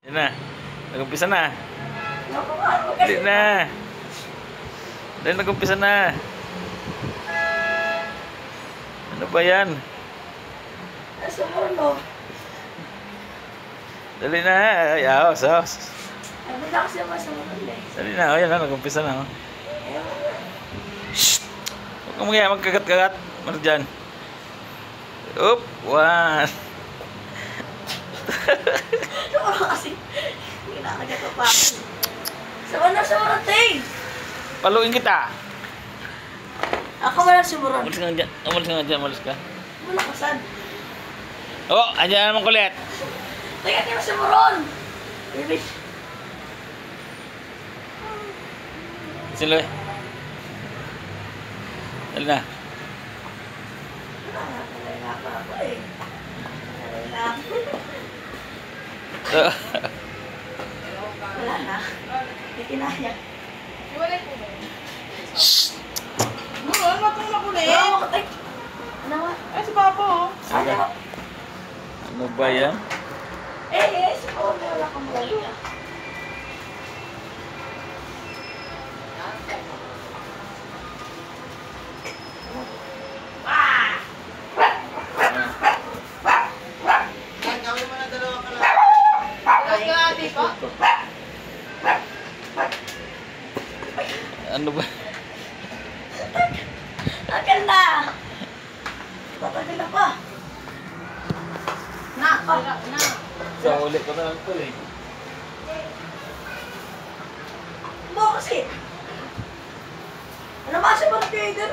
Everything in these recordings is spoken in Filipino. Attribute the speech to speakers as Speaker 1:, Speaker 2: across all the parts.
Speaker 1: Yan na. Nag-umpisa na. Dali na. Dali nag-umpisa na. Ano ba yan? Dali na. Ayaw. Sos. Dali na. Ayan na. Nag-umpisa na. Shhh. Huwag kang magkaya. Magkagat-kagat. Ano dyan? Oop. One.
Speaker 2: Kasi kinakagat ko pa. Sama na sa marating.
Speaker 1: Paluin kita.
Speaker 2: Ako wala sumuron.
Speaker 1: Umalis ka nga dyan. Umalis ka.
Speaker 2: Wala kasan.
Speaker 1: Oh, andyan naman kulit.
Speaker 2: Teka, di mo sumuron. Ibig.
Speaker 1: Sino eh? Dali na.
Speaker 2: Talay na ako eh. Talay na ako. Wala na. Hindi kinaya.
Speaker 1: Shhh.
Speaker 3: Ano itong makulit?
Speaker 2: Wala mo katay. Ano ba?
Speaker 3: Ay, si Papa oh.
Speaker 2: Ano ba?
Speaker 1: Ano ba yan?
Speaker 2: Siguro may wala kang magagawa.
Speaker 3: Gagawin mo na dalawa ka lang. Ay, ate pa?
Speaker 1: Ano ba?
Speaker 2: Akin na! Tatagal na pa. Na!
Speaker 1: Sa ulit ko na lang ito eh.
Speaker 2: Mo kasi. Ano ba siya mga trader?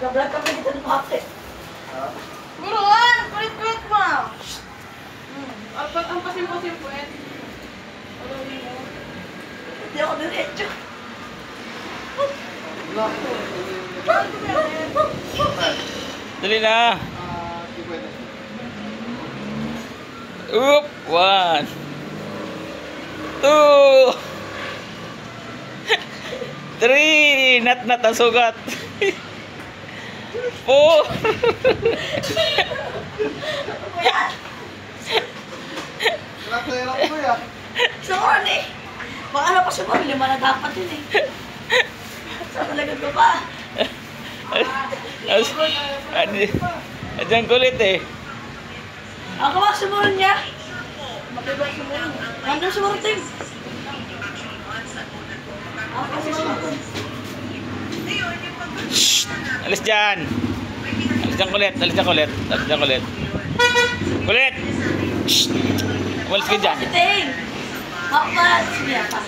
Speaker 2: Nag-vlog kami dito ng kapit.
Speaker 3: Buruan! Kulit-kulit mo! Ang pasimpo-simpuet.
Speaker 2: Hindi ako diretso.
Speaker 1: Dali na. Oop. 1 2 3. Nat ang sugat. 4
Speaker 2: Saan eh? Baka na pa siya ba? 5 na dapat yun eh. Saan talaga ko pa?
Speaker 1: Andiyan kulit eh.
Speaker 2: Ako ba sumuron niya? Makibay sumuron. Nandun sumuron ting. Ako kasi sumuron.
Speaker 1: Shhh. Alis dyan. Alis dyan kulit. Alis dyan kulit. Alis dyan kulit. Kulit. Shhh. Umalis ka dyan.
Speaker 2: Ako si ting. Ako ba? Sige pa.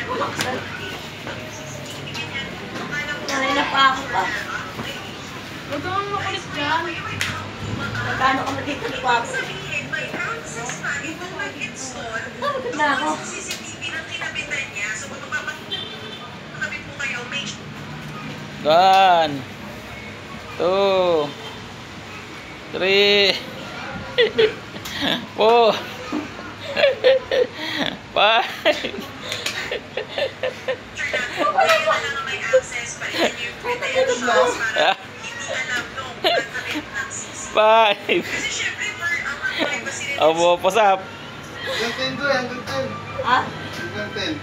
Speaker 2: Wala ka saan. Nanay pa ako pa.
Speaker 3: Huwag kang makulit dyan.
Speaker 2: Nagkano ka na dito ni Papa? Bakit na ako?
Speaker 1: 1 2 3 4 5 Opo, pasap.
Speaker 4: Hanggang 10 doon, hanggang 10.
Speaker 2: Ha?
Speaker 4: Hanggang 10.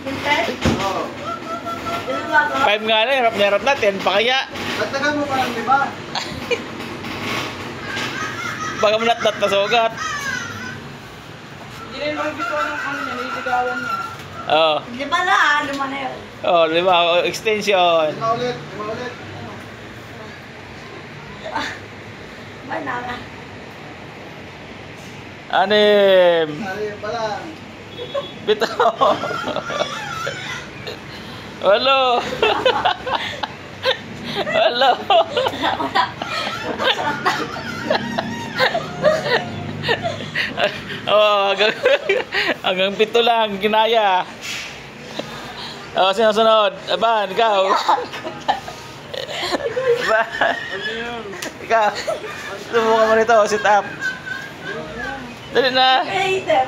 Speaker 2: Hinten?
Speaker 4: Oo.
Speaker 2: Ano ba ako?
Speaker 1: 5 nga na, hirap na hirap na. 10 pa kaya.
Speaker 4: Dagdagan mo pa ng 5.
Speaker 1: Baka manat na sugat.
Speaker 3: Hindi rin gusto ng ano niya, nililigawan niya.
Speaker 1: Oo.
Speaker 2: 5 na, 5 na yun.
Speaker 1: Oh, 5. Extension.
Speaker 4: 5 ulit, 5 ulit.
Speaker 2: Ba na nga?
Speaker 1: 6
Speaker 4: Sali pa lang.
Speaker 1: 7 Walo. Walo. Oh, hanggang 7 lang, kinaya. Oh, sinusunod. Aban, ikaw. Aban. Ikaw. Subukan mo nito, sit up. Dali na.
Speaker 2: Hater.